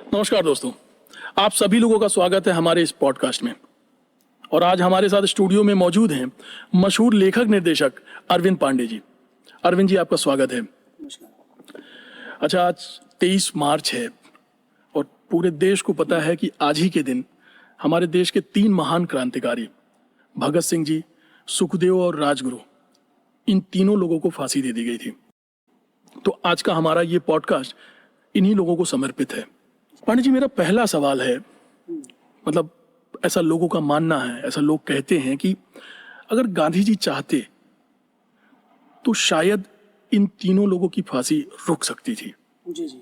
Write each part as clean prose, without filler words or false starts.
नमस्कार दोस्तों, आप सभी लोगों का स्वागत है हमारे इस पॉडकास्ट में। और आज हमारे साथ स्टूडियो में मौजूद हैं मशहूर लेखक निर्देशक अरविंद पांडे जी। अरविंद जी, आपका स्वागत है। अच्छा, आज 23 मार्च है और पूरे देश को पता है कि आज ही के दिन हमारे देश के 3 महान क्रांतिकारी भगत सिंह जी, सुखदेव और राजगुरु, इन तीनों लोगों को फांसी दे दी गई थी। तो आज का हमारा ये पॉडकास्ट इन्हीं लोगों को समर्पित है। पांडे जी, मेरा पहला सवाल है, मतलब ऐसा लोगों का मानना है, ऐसा लोग कहते हैं कि अगर गांधी जी चाहते तो शायद इन तीनों लोगों की फांसी रुक सकती थी। जी जी।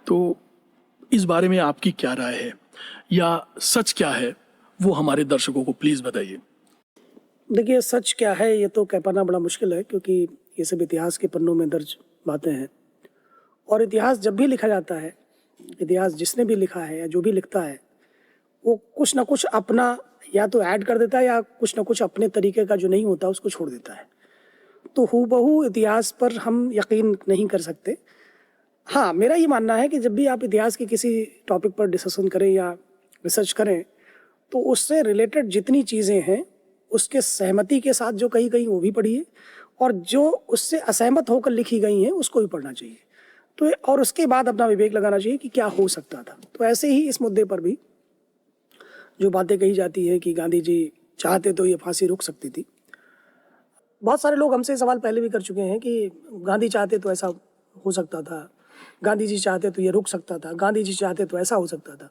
तो इस बारे में आपकी क्या राय है, या सच क्या है, वो हमारे दर्शकों को प्लीज बताइए। देखिए, सच क्या है ये तो कह पाना बड़ा मुश्किल है, क्योंकि ये सब इतिहास के पन्नों में दर्ज बातें हैं। और इतिहास जब भी लिखा जाता है, इतिहास जिसने भी लिखा है या जो भी लिखता है, वो कुछ ना कुछ अपना या तो ऐड कर देता है या कुछ ना कुछ अपने तरीके का जो नहीं होता उसको छोड़ देता है। तो हूबहू इतिहास पर हम यकीन नहीं कर सकते। हाँ, मेरा ये मानना है कि जब भी आप इतिहास के किसी टॉपिक पर डिस्कशन करें या रिसर्च करें, तो उससे रिलेटेड जितनी चीज़ें हैं उसके सहमति के साथ जो कही गई वो भी पढ़िए, और जो उससे असहमत होकर लिखी गई हैं उसको भी पढ़ना चाहिए। तो और उसके बाद अपना विवेक लगाना चाहिए कि क्या हो सकता था। तो ऐसे ही इस मुद्दे पर भी जो बातें कही जाती है कि गांधी जी चाहते तो ये फांसी रुक सकती थी। बहुत सारे लोग हमसे सवाल पहले भी कर चुके हैं कि गांधी चाहते तो ऐसा हो सकता था, गांधी जी चाहते तो ये रुक सकता था, गांधी जी चाहते तो ऐसा हो सकता था।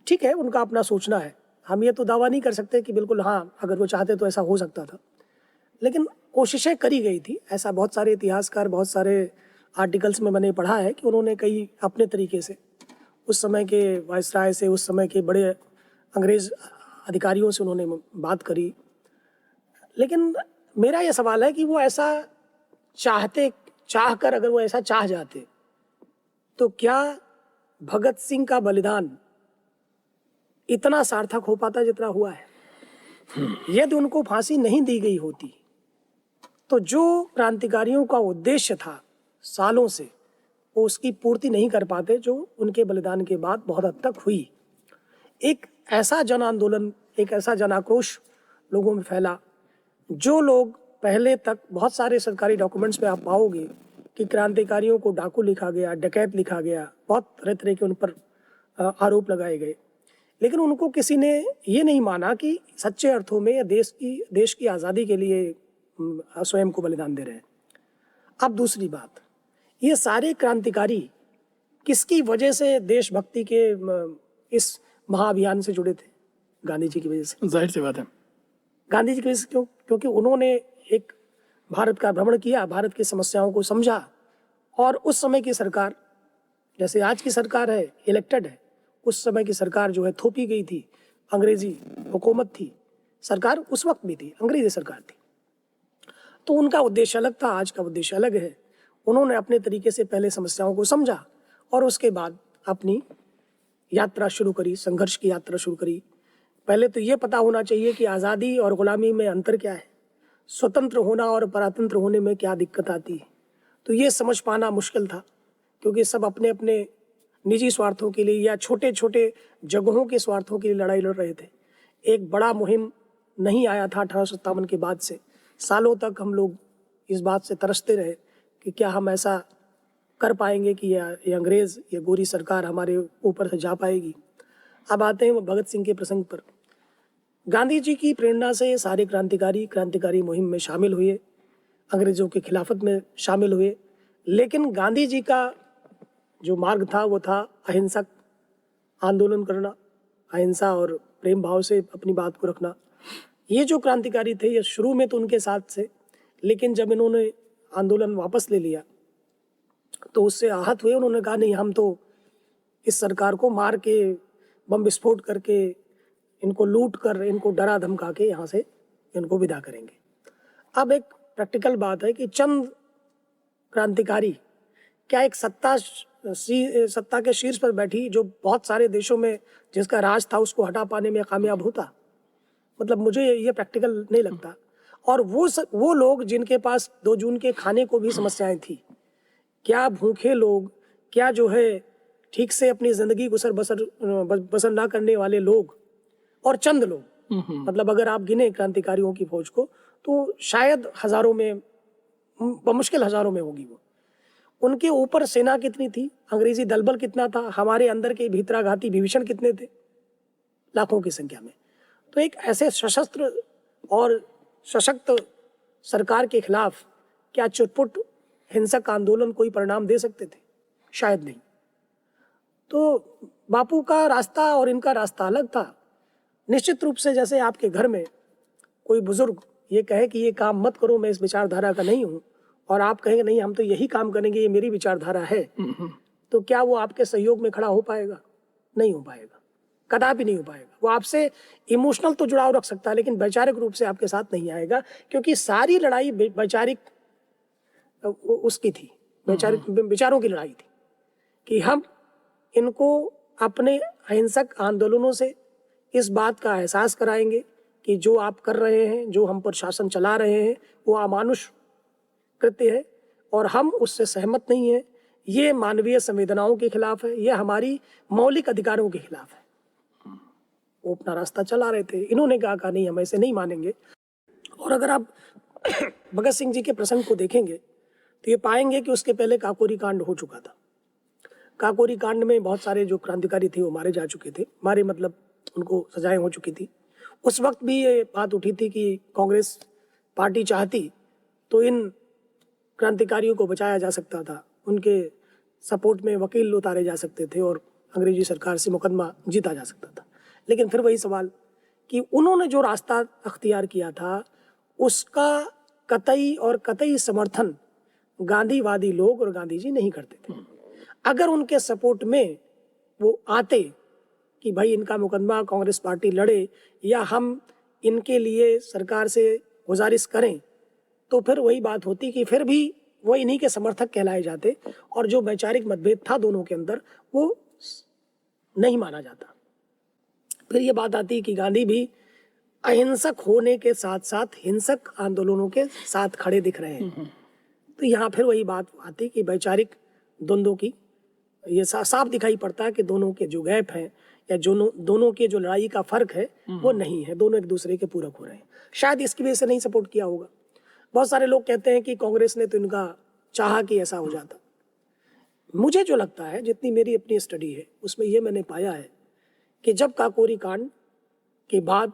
ठीक है, उनका अपना सोचना है। हम ये तो दावा नहीं कर सकते कि बिल्कुल हाँ, अगर वो चाहते तो ऐसा हो सकता था, लेकिन कोशिशें करी गई थी। ऐसा बहुत सारे इतिहासकार, बहुत सारे आर्टिकल्स में मैंने पढ़ा है कि उन्होंने कई अपने तरीके से उस समय के वायसराय से, उस समय के बड़े अंग्रेज अधिकारियों से उन्होंने बात करी। लेकिन मेरा यह सवाल है कि वो ऐसा चाहकर अगर वो ऐसा चाह जाते तो क्या भगत सिंह का बलिदान इतना सार्थक हो पाता जितना हुआ है? यदि उनको फांसी नहीं दी गई होती तो जो क्रांतिकारियों का उद्देश्य था सालों से, वो उसकी पूर्ति नहीं कर पाते जो उनके बलिदान के बाद बहुत हद तक हुई। एक ऐसा जन आंदोलन, एक ऐसा जन आक्रोश लोगों में फैला। जो लोग पहले तक बहुत सारे सरकारी डॉक्यूमेंट्स में आप पाओगे कि क्रांतिकारियों को डाकू लिखा गया, डकैत लिखा गया, बहुत तरह तरह के उन पर आरोप लगाए गए, लेकिन उनको किसी ने ये नहीं माना कि सच्चे अर्थों में देश की आज़ादी के लिए स्वयं को बलिदान दे रहे हैं। अब दूसरी बात, ये सारे क्रांतिकारी किसकी वजह से देशभक्ति के इस महाअभियान से जुड़े थे? गांधी जी की वजह से। जाहिर सी बात है। गांधी जी की वजह से क्यों? क्योंकि उन्होंने एक भारत का भ्रमण किया, भारत की समस्याओं को समझा, और उस समय की सरकार, जैसे आज की सरकार है, इलेक्टेड है, उस समय की सरकार जो है थोपी गई थी, अंग्रेजी हुकूमत थी, सरकार उस वक्त भी थी, अंग्रेजी सरकार थी। तो उनका उद्देश्य अलग था, आज का उद्देश्य अलग है। उन्होंने अपने तरीके से पहले समस्याओं को समझा और उसके बाद अपनी यात्रा शुरू करी, संघर्ष की यात्रा शुरू करी। पहले तो ये पता होना चाहिए कि आज़ादी और गुलामी में अंतर क्या है, स्वतंत्र होना और परातंत्र होने में क्या दिक्कत आती है। तो ये समझ पाना मुश्किल था, क्योंकि सब अपने अपने निजी स्वार्थों के लिए या छोटे छोटे जगहों के स्वार्थों के लिए लड़ाई लड़ रहे थे। एक बड़ा मुहिम नहीं आया था 1857 के बाद से। सालों तक हम लोग इस बात से तरसते रहे कि क्या हम ऐसा कर पाएंगे कि ये अंग्रेज़, ये गोरी सरकार हमारे ऊपर से जा पाएगी। अब आते हैं भगत सिंह के प्रसंग पर। गांधी जी की प्रेरणा से सारे क्रांतिकारी मुहिम में शामिल हुए, अंग्रेज़ों के खिलाफत में शामिल हुए, लेकिन गांधी जी का जो मार्ग था वो था अहिंसक आंदोलन करना, अहिंसा और प्रेम भाव से अपनी बात को रखना। ये जो क्रांतिकारी थे ये शुरू में तो उनके साथ से, लेकिन जब इन्होंने आंदोलन वापस ले लिया तो उससे आहत हुए। उन्होंने कहा नहीं, हम तो इस सरकार को मार के, बम विस्फोट करके, इनको लूट कर, इनको डरा धमका के यहाँ से इनको विदा करेंगे। अब एक प्रैक्टिकल बात है कि चंद क्रांतिकारी क्या एक सत्ता के शीर्ष पर बैठी जो बहुत सारे देशों में जिसका राज था उसको हटा पाने में कामयाब होता? मतलब मुझे ये प्रैक्टिकल नहीं लगता। और वो लोग जिनके पास 2 जून के खाने को भी समस्याएं थी, क्या भूखे लोग, क्या जो है ठीक से अपनी जिंदगी गुसर बसर ना करने वाले लोग और चंद लोग, मतलब अगर आप गिने क्रांतिकारियों की फौज को तो शायद हजारों में, बमुश्किल हजारों में होगी वो। उनके ऊपर सेना कितनी थी, अंग्रेजी दलबल कितना था, हमारे अंदर के भीतराघाती विभीषण कितने थे, लाखों की संख्या में। तो एक ऐसे सशस्त्र और सशक्त सरकार के खिलाफ क्या चुटपुट हिंसक आंदोलन कोई परिणाम दे सकते थे? शायद नहीं। तो बापू का रास्ता और इनका रास्ता अलग था। निश्चित रूप से जैसे आपके घर में कोई बुजुर्ग ये कहे कि ये काम मत करो, मैं इस विचारधारा का नहीं हूं, और आप कहेंगे नहीं हम तो यही काम करेंगे, ये मेरी विचारधारा है, तो क्या वो आपके सहयोग में खड़ा हो पाएगा? नहीं हो पाएगा, कदापि नहीं हो पाएगा। वो आपसे इमोशनल तो जुड़ाव रख सकता है लेकिन वैचारिक रूप से आपके साथ नहीं आएगा, क्योंकि सारी लड़ाई वैचारिक उसकी थी, वैचारिक विचारों की लड़ाई थी कि हम इनको अपने अहिंसक आंदोलनों से इस बात का एहसास कराएंगे कि जो आप कर रहे हैं, जो हम पर शासन चला रहे हैं, वो अमानुष कृत्य है और हम उससे सहमत नहीं है। ये मानवीय संवेदनाओं के खिलाफ है, ये हमारी मौलिक अधिकारों के खिलाफ है। वो अपना रास्ता चला रहे थे। इन्होंने कहा नहीं हम ऐसे नहीं मानेंगे। और अगर आप भगत सिंह जी के प्रसंग को देखेंगे तो ये पाएंगे कि उसके पहले काकोरी कांड हो चुका था। काकोरी कांड में बहुत सारे जो क्रांतिकारी थे वो मारे जा चुके थे, मारे मतलब उनको सजाएं हो चुकी थी। उस वक्त भी ये बात उठी थी कि कांग्रेस पार्टी चाहती तो इन क्रांतिकारियों को बचाया जा सकता था, उनके सपोर्ट में वकील उतारे जा सकते थे और अंग्रेजी सरकार से मुकदमा जीता जा सकता था। लेकिन फिर वही सवाल कि उन्होंने जो रास्ता अख्तियार किया था उसका कतई और कतई समर्थन गांधीवादी लोग और गांधी जी नहीं करते थे। अगर उनके सपोर्ट में वो आते कि भाई इनका मुकदमा कांग्रेस पार्टी लड़े या हम इनके लिए सरकार से गुजारिश करें, तो फिर वही बात होती कि फिर भी वो इन्हीं के समर्थक कहलाए जाते और जो वैचारिक मतभेद था दोनों के अंदर वो नहीं माना जाता। फिर ये बात आती कि गांधी भी अहिंसक होने के साथ साथ हिंसक आंदोलनों के साथ खड़े दिख रहे हैं। तो यहाँ फिर वही बात आती कि वैचारिक द्वंद्वों की ये साफ दिखाई पड़ता है कि दोनों के जो गैप है या जो दोनों के जो लड़ाई का फर्क है वो नहीं है, दोनों एक दूसरे के पूरक हो रहे हैं। शायद इसकी वजह से नहीं सपोर्ट किया होगा। बहुत सारे लोग कहते हैं कि कांग्रेस ने तो इनका चाहा कि ऐसा हो जाता। मुझे जो लगता है, जितनी मेरी अपनी स्टडी है उसमें ये मैंने पाया है कि जब काकोरी कांड के बाद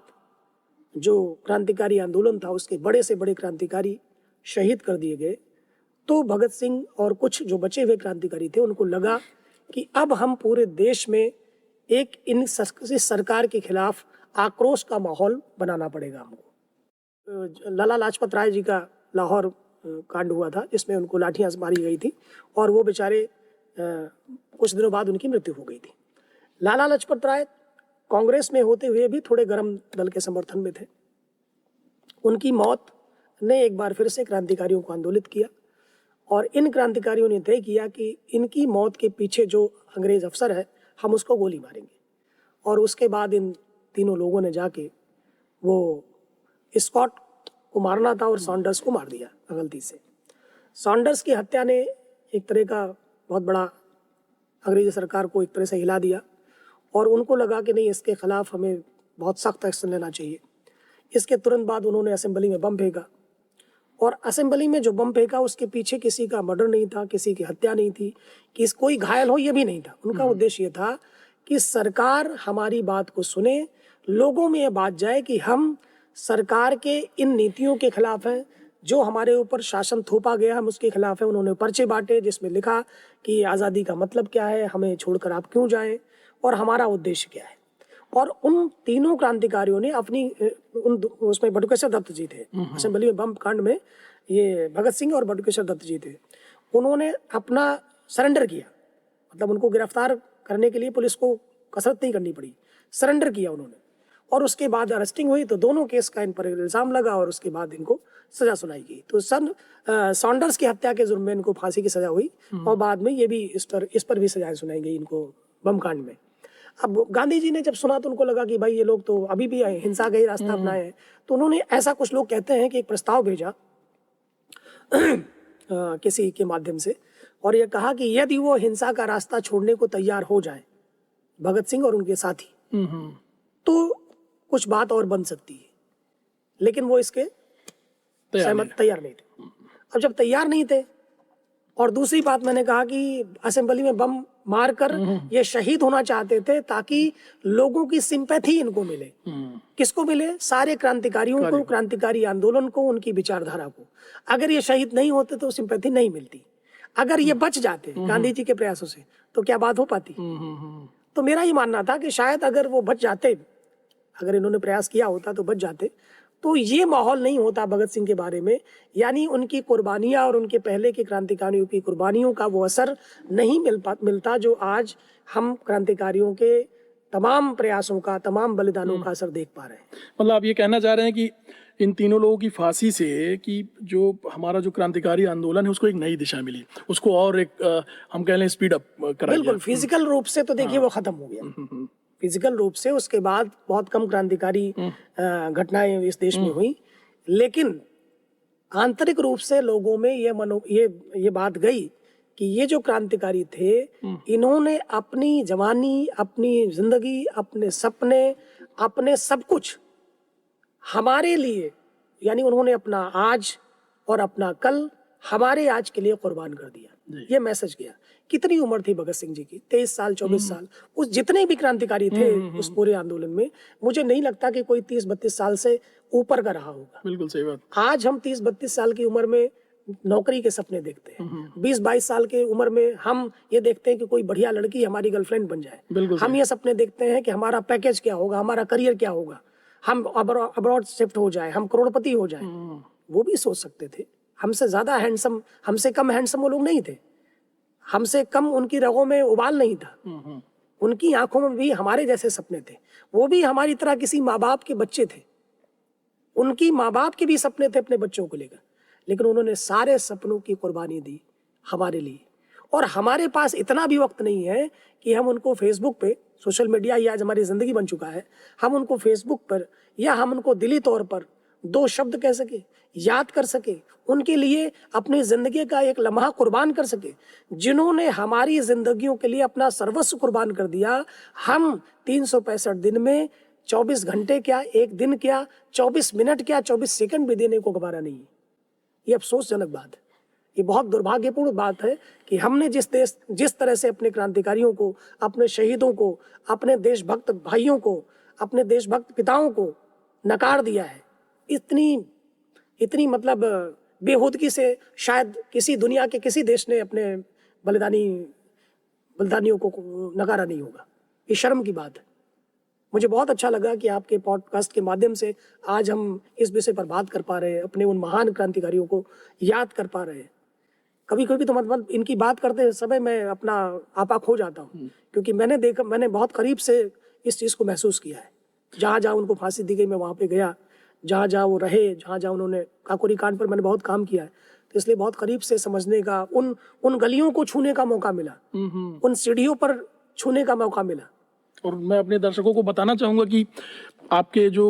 जो क्रांतिकारी आंदोलन था उसके बड़े से बड़े क्रांतिकारी शहीद कर दिए गए, तो भगत सिंह और कुछ जो बचे हुए क्रांतिकारी थे उनको लगा कि अब हम पूरे देश में एक इस सरकार के खिलाफ आक्रोश का माहौल बनाना पड़ेगा हमको। लाला लाजपत राय जी का लाहौर कांड हुआ था जिसमें उनको लाठियां मारी गई थी और वो बेचारे कुछ दिनों बाद उनकी मृत्यु हो गई थी। लाला लाजपत राय कांग्रेस में होते हुए भी थोड़े गर्म दल के समर्थन में थे। उनकी मौत ने एक बार फिर से क्रांतिकारियों को आंदोलित किया और इन क्रांतिकारियों ने तय किया कि इनकी मौत के पीछे जो अंग्रेज अफसर है हम उसको गोली मारेंगे। और उसके बाद इन तीनों लोगों ने जाके वो स्कॉट को मारना था और सॉन्डर्स को मार दिया गलती से। सॉन्डर्स की हत्या ने एक तरह का बहुत बड़ा अंग्रेजी सरकार को एक तरह से हिला दिया और उनको लगा कि नहीं, इसके खिलाफ हमें बहुत सख्त एक्शन लेना चाहिए। इसके तुरंत बाद उन्होंने असेंबली में बम फेंका और असेंबली में जो बम फेंका उसके पीछे किसी का मर्डर नहीं था, किसी की हत्या नहीं थी, कि कोई घायल हो ये भी नहीं था। उनका उद्देश्य ये था कि सरकार हमारी बात को सुने, लोगों में ये बात जाए कि हम सरकार के इन नीतियों के खिलाफ हैं, जो हमारे ऊपर शासन थोपा गया हम उसके खिलाफ है। उन्होंने पर्चे बांटे जिसमें लिखा कि आज़ादी का मतलब क्या है, हमें छोड़कर आप क्यों जाएं और हमारा उद्देश्य क्या है। और उन तीनों क्रांतिकारियों ने अपनी उसमें बटुकेश्वर दत्त जी थे असेंबली में बम कांड में, ये भगत सिंह और बटुकेश्वर दत्त जी थे, उन्होंने अपना सरेंडर किया। मतलब उनको गिरफ्तार करने के लिए पुलिस को कसरत नहीं करनी पड़ी, सरेंडर किया उन्होंने। और उसके बाद अरेस्टिंग हुई तो दोनों केस का इन पर इल्जाम लगा और उसके बाद इनको सजा सुनाई गई। तो सॉन्डर्स की हत्या के जुर्म में इनको फांसी की सजा हुई और बाद में ये भी इस पर भी सजाएं सुनाई गई इनको बम कांड में। अब गांधी जी ने जब सुना तो उनको लगा कि भाई ये लोग तो अभी भी हिंसा का ही रास्ता अपनाए हैं। तो उन्होंने, ऐसा कुछ लोग कहते हैं कि एक प्रस्ताव भेजा किसी के माध्यम से, और ये कहा कि यदि वो हिंसा का रास्ता छोड़ने को तैयार हो जाए, भगत सिंह और उनके साथी, तो कुछ बात और बन सकती है, लेकिन वो इसके तैयार नहीं थे। अब जब तैयार नहीं थे, और दूसरी बात मैंने कहा कि असेंबली में बम मारकर ये शहीद होना चाहते थे ताकि लोगों की सिंपैथी इनको मिले। किसको मिले? सारे क्रांतिकारियों को, क्रांतिकारी आंदोलन को, उनकी विचारधारा को। अगर ये शहीद नहीं होते तो सिंपैथी नहीं मिलती। अगर ये बच जाते गांधी जी के प्रयासों से तो क्या बात हो पाती? तो मेरा ये मानना था कि शायद अगर वो बच जाते, अगर इन्होंने प्रयास किया होता तो बच जाते, तो ये माहौल नहीं होता भगत सिंह के बारे में, यानी उनकी कुर्बानियां और उनके पहले के क्रांतिकारियों की कुर्बानियों का वो असर नहीं मिलता जो आज हम क्रांतिकारियों के तमाम प्रयासों का, तमाम बलिदानों का असर देख पा रहे हैं। मतलब आप ये कहना चाह रहे हैं कि इन तीनों लोगों की फांसी से कि जो हमारा जो क्रांतिकारी आंदोलन है उसको एक नई दिशा मिली, उसको और एक हम कह लें स्पीड अप करा दिया। बिल्कुल, फिजिकल रूप से तो देखिए वो खत्म हो गया, फिजिकल रूप से उसके बाद बहुत कम क्रांतिकारी घटनाएं इस देश में हुई, लेकिन आंतरिक रूप से लोगों में ये बात गई कि ये जो क्रांतिकारी थे, इन्होंने अपनी जवानी, अपनी जिंदगी, अपने सपने, अपने सब कुछ हमारे लिए, यानी उन्होंने अपना आज और अपना कल हमारे आज के लिए कुर्बान कर दिया। ये मैसेज गया। कितनी उम्र थी भगत सिंह जी की? 23 साल, 24 साल। उस जितने भी क्रांतिकारी थे उस पूरे आंदोलन में, मुझे नहीं लगता कि कोई 30-32 साल से ऊपर का रहा होगा। बिल्कुल सही बात। आज हम 30-32 साल की उम्र में नौकरी के सपने देखते हैं। 20-22 साल की उम्र में हम ये देखते हैं कि कोई बढ़िया लड़की हमारी गर्लफ्रेंड बन जाए। हम ये सपने देखते हैं कि हमारा पैकेज क्या होगा, हमारा करियर क्या होगा, हम अब्रॉड शिफ्ट हो जाए, हम करोड़पति हो जाए। वो भी सोच सकते थे। हमसे ज्यादा हैंडसम, हमसे कम हैंडसम वो लोग नहीं थे, हमसे कम उनकी रगों में उबाल नहीं था, उनकी आंखों में भी हमारे जैसे सपने थे। वो भी हमारी तरह किसी माँ बाप के बच्चे थे, उनकी माँ बाप के भी सपने थे अपने बच्चों को लेकर, लेकिन उन्होंने सारे सपनों की कुर्बानी दी हमारे लिए। और हमारे पास इतना भी वक्त नहीं है कि हम उनको फेसबुक पे, सोशल मीडिया ये आज हमारी जिंदगी बन चुका है, हम उनको फेसबुक पर या हम उनको दिली तौर पर 2 शब्द कह सके, याद कर सके, उनके लिए अपनी जिंदगी का एक लम्हा कुर्बान कर सके। जिन्होंने हमारी जिंदगियों के लिए अपना सर्वस्व कुर्बान कर दिया, हम 365 दिन में 24 घंटे क्या, एक दिन क्या, 24 मिनट क्या, 24 सेकंड भी देने को गवारा नहीं है। ये अफसोसजनक बात है, ये बहुत दुर्भाग्यपूर्ण बात है कि हमने जिस तरह से अपने क्रांतिकारियों को, अपने शहीदों को, अपने देशभक्त भाइयों को, अपने देशभक्त पिताओं को नकार दिया है, इतनी मतलब बेहूदगी से शायद किसी दुनिया के किसी देश ने अपने बलिदानियों को नकारा नहीं होगा। ये शर्म की बात है। मुझे बहुत अच्छा लगा कि आपके पॉडकास्ट के माध्यम से आज हम इस विषय पर बात कर पा रहे हैं, अपने उन महान क्रांतिकारियों को याद कर पा रहे हैं। कभी कभी तो मतलब इनकी बात करते समय मैं अपना आपा खो जाता हूँ, क्योंकि मैंने बहुत करीब से इस चीज़ को महसूस किया है। जहाँ जहाँ उनको फांसी दी गई मैं वहाँ पे गया, जहाँ जहाँ वो रहे, जहाँ जहाँ उन्होंने काकोरी कांड पर मैंने बहुत काम किया है, तो इसलिए बहुत करीब से समझने का, उन गलियों को छूने का मौका मिला, उन सीढ़ियों पर छूने का मौका मिला। और मैं अपने दर्शकों को बताना चाहूंगा कि आपके जो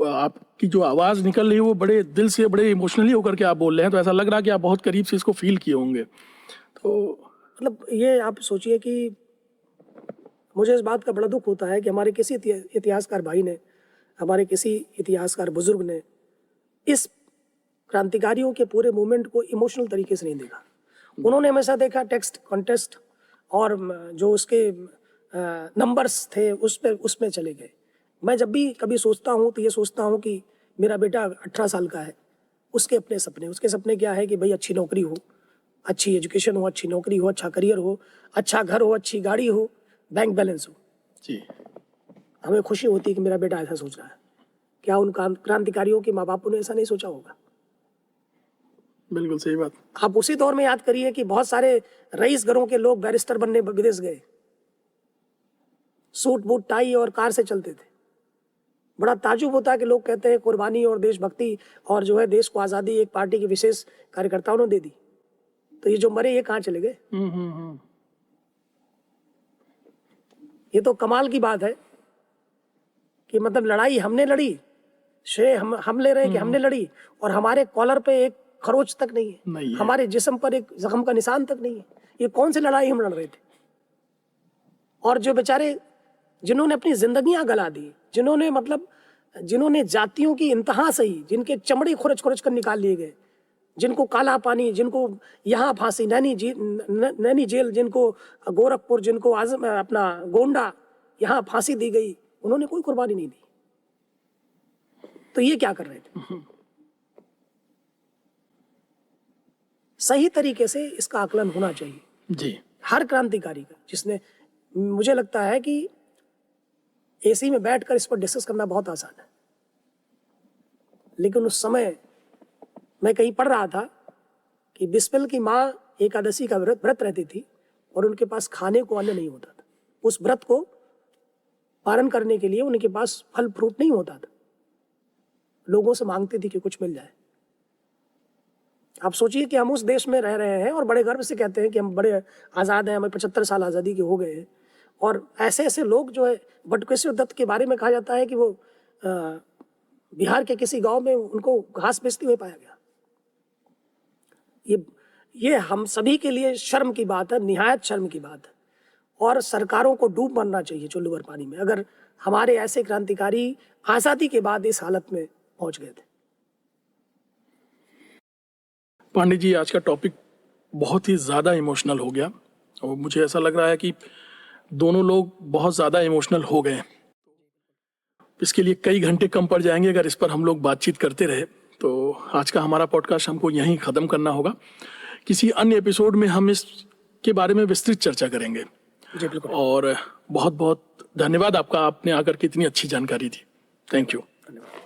आपकी जो आवाज़ निकल रही है वो बड़े दिल से, बड़े इमोशनली होकर के आप बोल रहे हैं, तो ऐसा लग रहा है कि आप बहुत करीब से इसको फील किए होंगे। तो मतलब ये आप सोचिए कि मुझे इस बात का बड़ा दुख होता है कि हमारे किसी इतिहासकार भाई ने, हमारे किसी इतिहासकार बुजुर्ग ने इस क्रांतिकारियों के पूरे मूवमेंट को इमोशनल तरीके से नहीं देखा। उन्होंने हमेशा देखा टेक्स्ट, कॉन्टेस्ट और जो उसके नंबर्स थे उसमें चले गए। मैं जब भी कभी सोचता हूँ तो ये सोचता हूँ कि मेरा बेटा 18 साल का है, उसके सपने क्या है कि भाई अच्छी नौकरी हो, अच्छी एजुकेशन हो, अच्छी नौकरी हो, अच्छा करियर हो, अच्छा घर हो, अच्छी गाड़ी हो, बैंक बैलेंस हो। जी, हमें खुशी होती है कि मेरा बेटा ऐसा सोच रहा है। क्या उन क्रांतिकारियों के माँ बापों ने ऐसा नहीं सोचा होगा? बिल्कुल सही बात। आप उसी दौर में याद करिए कि बहुत सारे रईस घरों के लोग बैरिस्टर बनने विदेश गए, सूट बूट टाई और कार से चलते थे। बड़ा ताजुब होता है कि लोग कहते हैं कुर्बानी और देशभक्ति और जो है देश को आज़ादी एक पार्टी के विशेष कार्यकर्ताओं ने दे दी, तो ये जो मरे ये कहाँ चले गए? ये तो कमाल की बात है कि मतलब लड़ाई हमने लड़ी, श्रेय हम ले रहे हैं कि हमने लड़ी, और हमारे कॉलर पे एक खरोच तक नहीं नहीं है, है। हमारे जिस्म पर एक जख्म का निशान तक नहीं है। ये कौन सी लड़ाई हम लड़ रहे थे? और जो बेचारे जिन्होंने अपनी जिंदगियां गला दी, जिन्होंने जातियों की इंतहा सही, जिनके चमड़े खुरच खुरच कर निकाल लिए गए, जिनको काला पानी, जिनको यहाँ फांसी, नैनी जेल, जिनको गोरखपुर, जिनको आजम अपना गोंडा यहाँ फांसी दी गई, उन्होंने कोई कुर्बानी नहीं दी। तो ये क्या कर रहे थे? सही तरीके से इसका आकलन होना चाहिए जी। हर क्रांतिकारी का, जिसने, मुझे लगता है कि एसी में बैठकर इस पर डिस्कस करना बहुत आसान है, लेकिन उस समय मैं कहीं पढ़ रहा था कि बिस्मिल की माँ एकादशी का व्रत रहती थी और उनके पास खाने को अन्न नहीं होता था। उस व्रत को पालन करने के लिए उनके पास फल फ्रूट नहीं होता था, लोगों से मांगती थी कि कुछ मिल जाए। आप सोचिए कि हम उस देश में रह रहे हैं और बड़े गर्व से कहते हैं कि हम बड़े आज़ाद हैं, हमें 75 साल आज़ादी के हो गए हैं, और ऐसे ऐसे लोग जो है, बटुकेश्वर दत्त के बारे में कहा जाता है कि वो बिहार के किसी गांव में उनको घास बेचते हुए पाया गया। ये हम सभी के लिए शर्म की बात है, निहायत शर्म की बात है, और सरकारों को डूब मरना चाहिए चुल्लू भर पानी में, अगर हमारे ऐसे क्रांतिकारी आज़ादी के बाद इस हालत में पहुंच गए थे। पांडे जी, आज का टॉपिक बहुत ही ज़्यादा इमोशनल हो गया और मुझे ऐसा लग रहा है कि दोनों लोग बहुत ज़्यादा इमोशनल हो गए। इसके लिए कई घंटे कम पड़ जाएंगे अगर इस पर हम लोग बातचीत करते रहे। तो आज का हमारा पॉडकास्ट हमको यहीं ख़त्म करना होगा। किसी अन्य एपिसोड में हम इसके बारे में विस्तृत चर्चा करेंगे। जी बिल्कुल। और बहुत बहुत धन्यवाद आपका, आपने आकर के इतनी अच्छी जानकारी दी। Thank you. धन्यवाद।